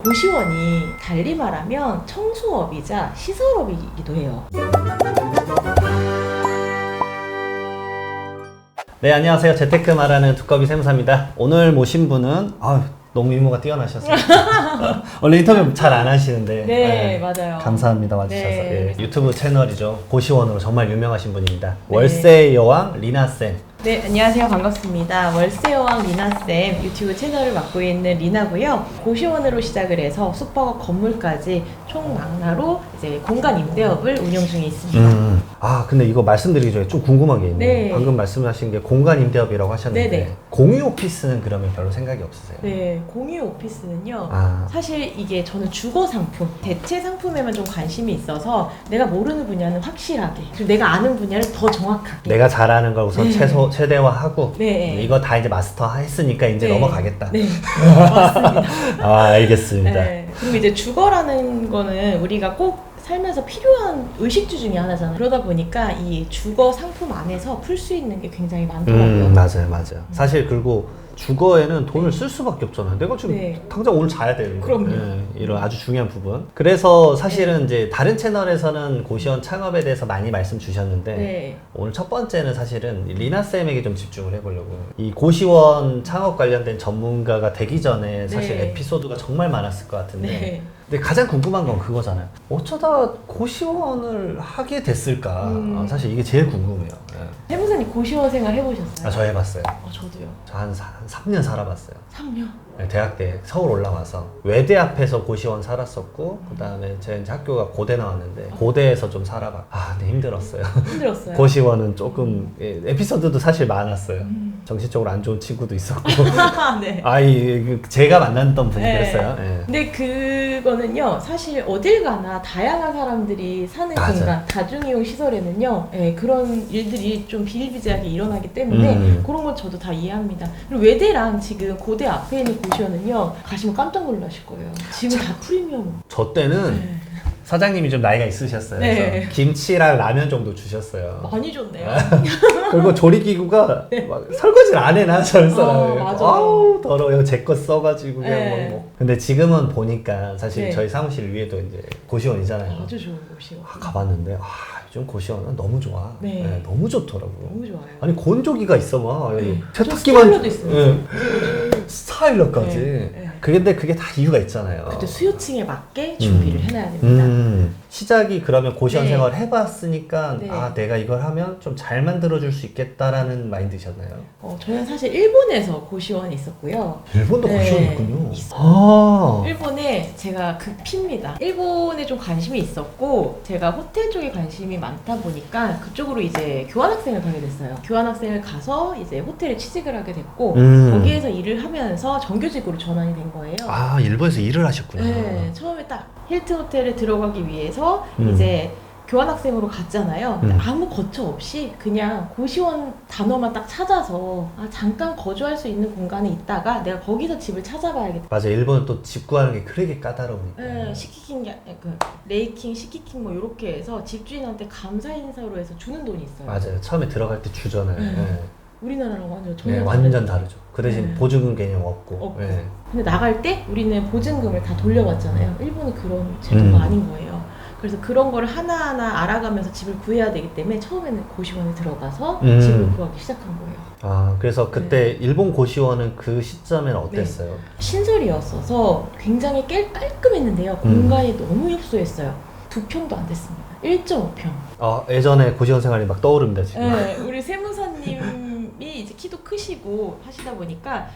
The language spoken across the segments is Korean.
고시원이 달리 말하면 청소업이자 시설업이기도 해요. 네, 안녕하세요. 재테크 말하는 두꺼비 샘사입니다. 오늘 모신 분은 너무 유머가 뛰어나셨어요. 원래 인터뷰 잘 안 하시는데 네, 맞아요. 감사합니다. 와주셔서. 네. 유튜브 채널이죠. 고시원으로 정말 유명하신 분입니다. 월세 여왕 리나쌤. 네, 안녕하세요. 반갑습니다. 월세여왕 리나쌤 유튜브 채널을 맡고 있는 리나고요. 고시원으로 시작을 해서 숙박업 건물까지 총망라로 이제 공간 임대업을 운영 중에 있습니다. 근데 이거 말씀드리기 전에 좀 궁금한 게 있네요. 네. 방금 말씀하신 게 공간 임대업이라고 하셨는데 네네. 공유 오피스는 그러면 별로 생각이 없으세요? 네, 공유 오피스는요. 아. 사실 이게 저는 주거 상품, 대체 상품에만 좀 관심이 있어서 내가 모르는 분야는 확실하게, 그리고 내가 아는 분야를 더 정확하게. 내가 잘하는 걸 우선 네. 최대화하고 네. 이거 다 이제 마스터 했으니까 이제 네. 넘어가겠다. 네, 맞습니다. 알겠습니다. 네. 그리고 이제 주거라는 거는 우리가 꼭 살면서 필요한 의식주 중에 하나잖아요. 그러다 보니까 이 주거 상품 안에서 풀 수 있는 게 굉장히 많더라고요. 맞아요. 사실 그리고 주거에는 돈을 쓸 수밖에 없잖아요. 내가 지금 네. 당장 오늘 자야 돼요. 그럼요. 이런 아주 중요한 부분. 그래서 사실은 이제 다른 채널에서는 고시원 창업에 대해서 많이 말씀 주셨는데 네. 오늘 첫 번째는 사실은 리나쌤에게 좀 집중을 해보려고요. 이 고시원 창업 관련된 전문가가 되기 전에 사실 네. 에피소드가 정말 많았을 것 같은데 네. 근데 가장 궁금한 건 그거잖아요. 어쩌다 고시원을 하게 됐을까? 사실 이게 제일 궁금해요. 세무사님 고시원 생활 해보셨어요? 저 해봤어요. 저도요. 저 한 3년 살아봤어요. 3년? 대학 때 서울 올라와서 외대 앞에서 고시원 살았었고 그 다음에 제 이제 학교가 고대 나왔는데 고대에서 좀 살아봤고 근데 힘들었어요. 힘들었어요? 고시원은 조금 에피소드도 사실 많았어요. 정신적으로 안 좋은 친구도 있었고 네. 제가 만났던 분이 네. 그랬어요. 근데 그거는요, 사실 어딜 가나 다양한 사람들이 사는 맞아요. 공간, 다중이용 시설에는요, 그런 일들이 좀 비일비재하게 일어나기 때문에 그런 건 저도 다 이해합니다. 그리고 외대랑 지금 고대 앞에 있는 고시원은요, 가시면 깜짝 놀라실 거예요. 지금 다 프리미엄. 저 때는 사장님이 좀 나이가 있으셨어요. 네. 그래서 김치랑 라면 정도 주셨어요. 많이 줬네요. 그리고 조리기구가 막 설거지를 안 해놔 저 사람을. 맞아요. 아우 더러워요. 제 거 써가지고 그냥 네. 뭐. 근데 지금은 보니까 사실 네. 저희 사무실 위에도 이제 고시원이잖아요. 아주 좋은 고시원. 가봤는데 요즘 고시원은 너무 좋아. 네. 너무 좋더라고. 너무 좋아요. 아니 건조기가 있어 막 네. 세탁기만 스타일러도 있어요. 스타일러까지. 네. 근데 그게 다 이유가 있잖아요. 그때 수요층에 맞게 준비를 해놔야 됩니다. 시작이 그러면 고시원 네. 생활 해봤으니까 네. 내가 이걸 하면 좀 잘 만들어줄 수 있겠다라는 마인드셨나요? 저는 사실 일본에서 고시원이 있었고요. 일본도 네. 고시원 있군요. 일본에 제가 극피입니다. 일본에 좀 관심이 있었고 제가 호텔 쪽에 관심이 많다 보니까 그쪽으로 이제 교환학생을 가게 됐어요. 교환학생을 가서 이제 호텔에 취직을 하게 됐고 거기에서 일을 하면서 정규직으로 전환이 된 거예요. 일본에서 일을 하셨구나. 네, 처음에 딱 힐튼 호텔에 들어가기 위해서 이제 교환학생으로 갔잖아요. 근데 아무 거처 없이 그냥 고시원 단어만 딱 찾아서 잠깐 거주할 수 있는 공간에 있다가 내가 거기서 집을 찾아봐야겠다. 맞아, 일본은 또 집 구하는 게 그렇게 까다로우니까. 네, 시키킹, 레이킹, 시키킹 뭐 이렇게 해서 집주인한테 감사 인사로 해서 주는 돈이 있어요. 맞아요. 처음에 들어갈 때 주잖아요. 네. 우리나라랑 완전 전혀 완전 다르죠. 그 대신 네. 보증금 개념 없고. 네. 근데 나갈 때 우리는 보증금을 다 돌려받잖아요. 일본은 그런 제도가 아닌 거예요. 그래서 그런 거를 하나하나 알아가면서 집을 구해야 되기 때문에 처음에는 고시원에 들어가서 집을 구하기 시작한 거예요. 그래서 그때 일본 고시원은 그 시점에는 어땠어요? 신설이었어서 굉장히 깔끔했는데요. 공간이 너무 협소했어요. 2평도 안 됐습니다. 1.5평. 예전에 고시원 생활이 막 떠오릅니다, 지금. 네, 우리 세무사님이 이제 키도 크시고 하시다 보니까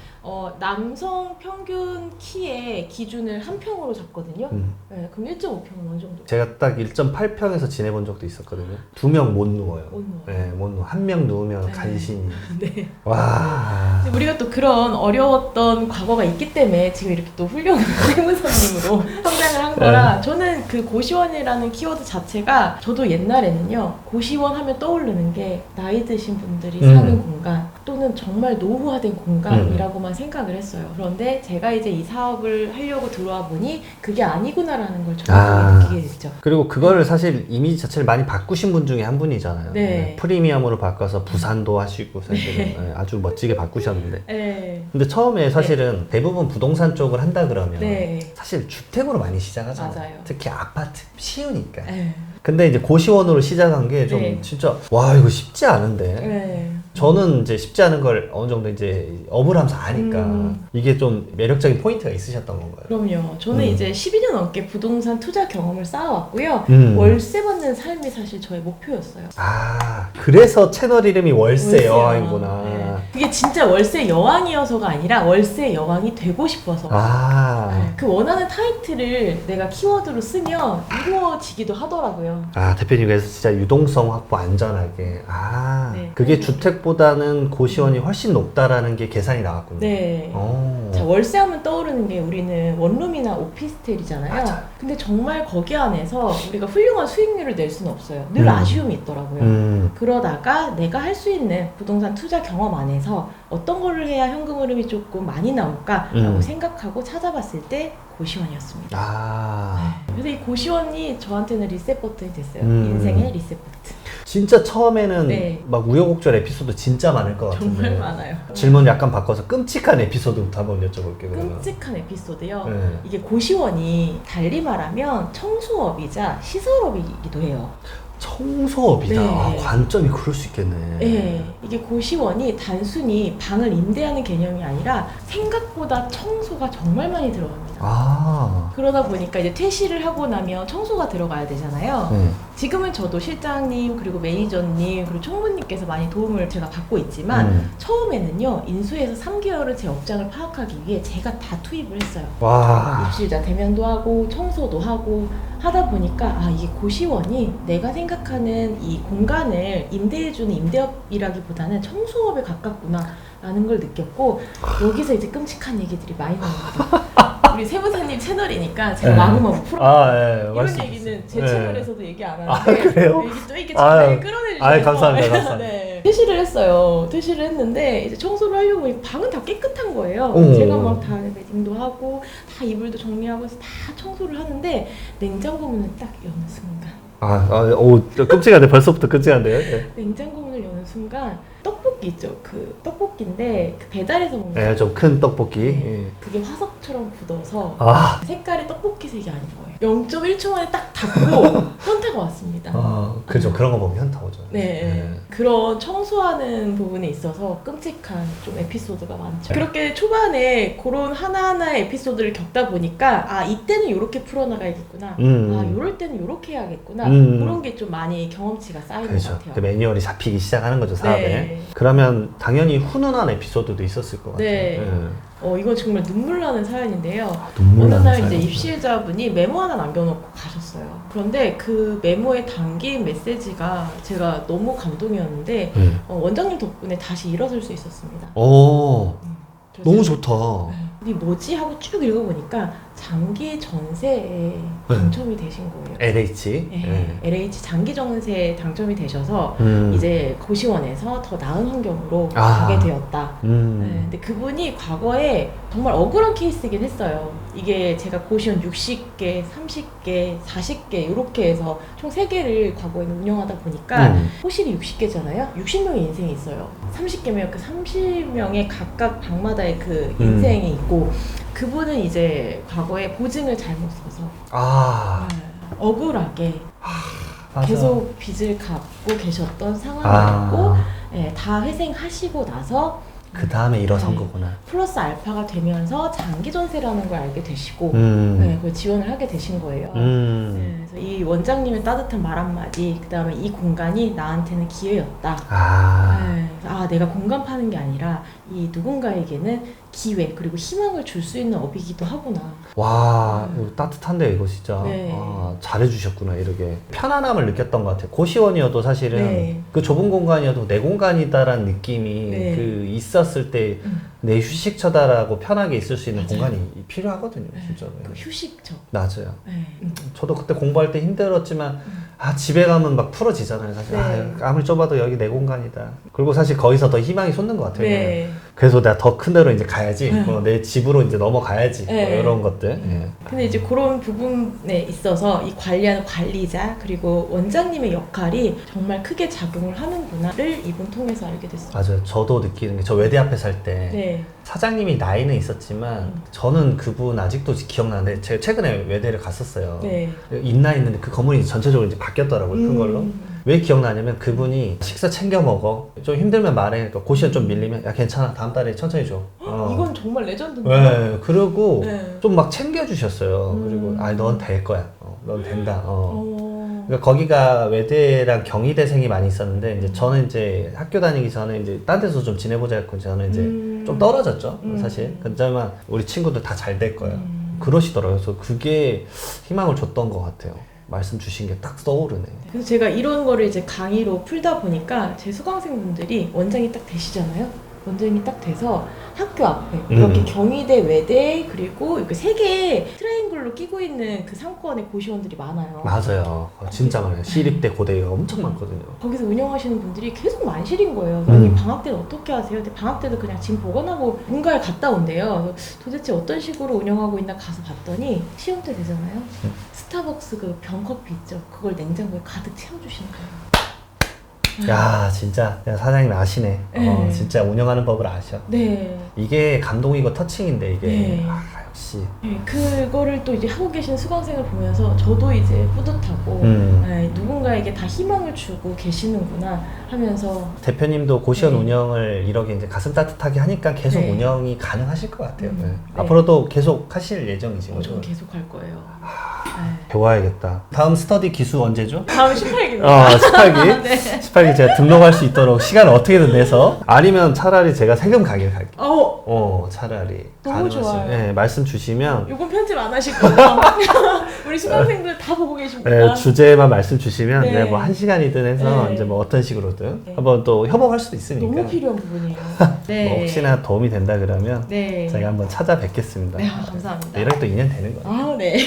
남성 평균 키의 기준을 한 평으로 잡거든요. 네, 그럼 1.5평은 어느 정도? 제가 딱 1.8평에서 지내본 적도 있었거든요. 2명 못 누워요. 못 누워요. 네, 못 누워. 1명 누우면 간신히. 네. 와. 근데 우리가 또 그런 어려웠던 과거가 있기 때문에 지금 이렇게 또 훌륭한 세무사님으로 성장을 한 거라 저는 그 고시원이라는 키워드 자체가 저도 옛날에는요 고시원 하면 떠오르는 게 나이 드신 분들이 사는 공간 또는 정말 노후화된 공간이라고만 생각을 했어요. 그런데 제가 이제 이 사업을 하려고 들어와 보니 그게 아니구나라는 걸 정확하게 느끼게 됐죠. 그리고 그거를 사실 이미지 자체를 많이 바꾸신 분 중에 한 분이잖아요. 네. 프리미엄으로 바꿔서 부산도 하시고 사실은 네, 아주 멋지게 바꾸셨는데. 네. 근데 처음에 사실은 대부분 부동산 쪽을 한다 그러면 네. 사실 주택으로 많이 시작하잖아요. 맞아요. 특히 아파트 쉬우니까. 네. 근데 이제 고시원으로 시작한 게 좀 네. 진짜 와 이거 쉽지 않은데. 네. 저는 이제 쉽지 않은 걸 어느 정도 이제 업을 하면서 아니까 이게 좀 매력적인 포인트가 있으셨던 건가요? 그럼요. 저는 이제 12년 넘게 부동산 투자 경험을 쌓아왔고요. 음. 월세 받는 삶이 사실 저의 목표였어요. 아 그래서 채널 이름이 월세 월세 여왕이구나. 네. 그게 진짜 월세 여왕이어서가 아니라 월세 여왕이 되고 싶어서. 아, 그 원하는 타이틀을 내가 키워드로 쓰면 이루어지기도 하더라고요. 아 대표님 그래서 진짜 유동성 확보 안전하게. 아 네. 그게 주택보다는 고시원이 훨씬 높다라는 게 계산이 나왔군요. 네. 오. 자, 월세 하면 떠오르는 게 우리는 원룸이나 오피스텔이잖아요. 맞아요. 근데 정말 거기 안에서 우리가 훌륭한 수익률을 낼 수는 없어요. 늘 아쉬움이 있더라고요. 그러다가 내가 할 수 있는 부동산 투자 경험 안에서 어떤 거를 해야 현금 흐름이 조금 많이 나올까라고 생각하고 찾아봤을 때 고시원이었습니다. 아 그래서 이 고시원이 저한테는 리셋 버튼이 됐어요. 인생의 리셋 버튼. 진짜 처음에는 네. 막 우여곡절 에피소드 진짜 많을 것 같은데. 정말 많아요. 질문 약간 바꿔서 끔찍한 에피소드부터 한번 여쭤볼게요. 그러면. 끔찍한 에피소드요. 네. 이게 고시원이 달리 말하면 청소업이자 시설업이기도 해요. 청소업이다. 네. 아, 관점이 그럴 수 있겠네. 네, 이게 고시원이 단순히 방을 임대하는 개념이 아니라 생각보다 청소가 정말 많이 들어갑니다. 아. 그러다 보니까 이제 퇴실을 하고 나면 청소가 들어가야 되잖아요. 지금은 저도 실장님 그리고 매니저님 그리고 총무님께서 많이 도움을 제가 받고 있지만 처음에는요 인수해서 3개월은 제 업장을 파악하기 위해 제가 다 투입을 했어요. 와. 입실자 대면도 하고 청소도 하고 하다 보니까 아 이게 고시원이 내가 생각하는 이 공간을 임대해주는 임대업이라기보다는 청소업에 가깝구나 라는 걸 느꼈고 여기서 이제 끔찍한 얘기들이 많이 나옵니다. 우리 세무사님 채널이니까 제가 네. 마구마구 풀어. 아, 예. 이런 말씀 얘기는 제 네. 채널에서도 얘기 안 아, 하는데 그래요? 여기 또 이렇게 아유. 잘 끌어내주셔서 아유, 감사합니다. 감사합니다. 네. 퇴실을 했어요. 퇴실을 했는데 이제 청소를 하려고 보니 방은 다 깨끗한 거예요. 오. 제가 막 다 매딩도 하고 다 이불도 정리하고 해서 다 청소를 하는데 냉장고 문을 딱 여는 순간 오, 끔찍한데 벌써부터 끔찍한데요? 예. 냉장고 문을 여는 순간 떡볶이 있죠. 그 떡볶이인데 그 배달해서 먹는 예, 좀 큰 떡볶이. 예. 그게 화석처럼 굳어서 아, 색깔이 떡볶이 색이 아닌 거예요. 0.1초 만에 딱 닫고 현타가 왔습니다. 그죠. 그런 거 보면 현타 오죠. 네, 예. 그런 청소하는 부분에 있어서 끔찍한 좀 에피소드가 많죠. 그렇게 초반에 그런 하나하나의 에피소드를 겪다 보니까 아 이때는 이렇게 풀어나가야겠구나. 아 이럴 때는 이렇게 해야겠구나. 그런 게 좀 많이 경험치가 쌓이는 그렇죠. 것 같아요. 그 매뉴얼이 잡히기 시작하는 거죠, 사업에. 네. 그러면 당연히 훈훈한 에피소드도 있었을 것 같아요. 네. 예. 이건 정말 눈물 나는 사연인데요. 눈물 어느 나는 날 이제 사연. 입시자분이 메모 하나 남겨놓고 가셨어요. 그런데 그 메모에 담긴 메시지가 제가 너무 감동이었는데 원장님 덕분에 다시 일어설 수 있었습니다. 오, 그래서 너무 좋다. 이게 뭐지? 하고 쭉 읽어보니까 장기 전세에 당첨이 되신 거예요. LH. 네. LH 장기 전세에 당첨이 되셔서 이제 고시원에서 더 나은 환경으로 가게 되었다. 네, 근데 그분이 과거에 정말 억울한 케이스이긴 했어요. 이게 제가 고시원 60개, 30개, 40개 이렇게 해서 총 3개를 과거에는 운영하다 보니까 호실이 60개잖아요. 60명의 인생이 있어요. 30개면 그 30명의 각각 방마다의 그 인생이 있고 그분은 이제 과거에 보증을 잘못 써서 억울하게 맞아. 계속 빚을 갚고 계셨던 상황이었고 다 회생하시고 나서 그 다음에 일어선 네. 거구나. 플러스 알파가 되면서 장기 전세라는 걸 알게 되시고 그걸 지원을 하게 되신 거예요. 네, 그래서 이 원장님의 따뜻한 말 한마디, 그 다음에 이 공간이 나한테는 기회였다. 네, 그래서 내가 공간 파는 게 아니라 이 누군가에게는 기회 그리고 희망을 줄 수 있는 업이기도 하구나. 와, 이거 따뜻한데 이거 진짜. 네. 잘해주셨구나 이렇게. 편안함을 느꼈던 것 같아요. 고시원이어도 사실은 네. 그 좁은 공간이어도 내 공간이다라는 느낌이 네. 그 있었을 때 내 휴식처다라고 편하게 있을 수 있는 맞아요. 공간이 필요하거든요, 진짜로. 그 휴식처. 맞아요. 네. 저도 그때 공부할 때 힘들었지만 집에 가면 막 풀어지잖아요 사실. 네. 아무리 좁아도 여기 내 공간이다. 그리고 사실 거기서 더 희망이 솟는 것 같아요. 네. 그래서 내가 더 큰 데로 이제 가야지. 네. 내 집으로 이제 넘어가야지. 네. 뭐 이런 것들. 예. 근데 이제 그런 부분에 있어서 이 관리하는 관리자 그리고 원장님의 역할이 정말 크게 작용을 하는구나를 이분 통해서 알게 됐어요. 맞아요. 저도 느끼는 게 저 외대 앞에 살 때 네. 사장님이 나이는 있었지만 저는 그분 아직도 기억나는데 제가 최근에 외대를 갔었어요. 네. 있나 있는데 그 건물이 전체적으로 이제 바뀌었더라고요. 큰 걸로. 왜 기억나냐면 그분이 식사 챙겨 먹어. 좀 힘들면 말해. 그러니까 고시원 좀 밀리면 야 괜찮아. 다음 달에 천천히 줘. 이건 정말 레전드인데. 네. 그리고 네. 좀 막 챙겨주셨어요. 그리고 넌 될 거야. 넌 된다. 그러니까 거기가 외대랑 경희대생이 많이 있었는데 이제 저는 이제 학교 다니기 전에 이제 딴 데서 좀 지내보자 했고 저는 이제 좀 떨어졌죠. 사실. 그렇지만 우리 친구들 다 잘 될 거야. 그러시더라고요. 그래서 그게 희망을 줬던 것 같아요. 말씀 주신 게 딱 떠오르네. 그래서 제가 이런 거를 이제 강의로 풀다 보니까 제 수강생분들이 원장이 딱 되시잖아요. 원장이 딱 돼서 학교 앞에 이렇게 경희대, 외대 그리고 이렇게 세 개의 트라이앵글로 끼고 있는 그 상권의 고시원들이 많아요. 맞아요. 진짜 많아요. 시립대, 고대가 엄청 많거든요. 거기서 운영하시는 분들이 계속 만실인 거예요. 언니 방학 때는 어떻게 하세요? 근데 방학 때도 그냥 짐 보관하고 본가에 갔다 온대요. 그래서 도대체 어떤 식으로 운영하고 있나 가서 봤더니 시험 때 되잖아요. 스타벅스 그 병커피 있죠. 그걸 냉장고에 가득 채워주시는 거예요. 야 진짜 사장님 아시네. 네. 진짜 운영하는 법을 아셔. 네. 이게 감동이고 터칭인데 이게 네. 역시 네, 그거를 또 이제 하고 계신 수강생을 보면서 저도 이제 뿌듯하고 네, 누군가에게 다 희망을 주고 계시는구나 하면서 대표님도 고시원 네. 운영을 이렇게 이제 가슴 따뜻하게 하니까 계속 네. 운영이 가능하실 것 같아요. 네. 네. 앞으로도 계속 하실 예정이신 거죠? 저는 계속 할 거예요. 네. 배워야겠다. 다음 스터디 기수 언제죠? 다음 18기입니다. 18기. 네. 18기 제가 등록할 수 있도록 시간을 어떻게든 내서 아니면 차라리 제가 세금 가게를 갈게요. 차라리 너무 좋아요. 네, 말씀 주시면 요건 편집 안 하실 거죠? 우리 수강생들 다 보고 계십니다. 네, 주제만 말씀 주시면 네. 네, 뭐 1시간이든 해서 네. 이제 뭐 어떤 식으로든 네. 한번 또 협업할 수도 있으니까 너무 필요한 부분이에요. 네. 뭐 혹시나 도움이 된다 그러면 네. 제가 한번 찾아뵙겠습니다. 네, 감사합니다. 이렇게 또 인연 되는 거예요. 네.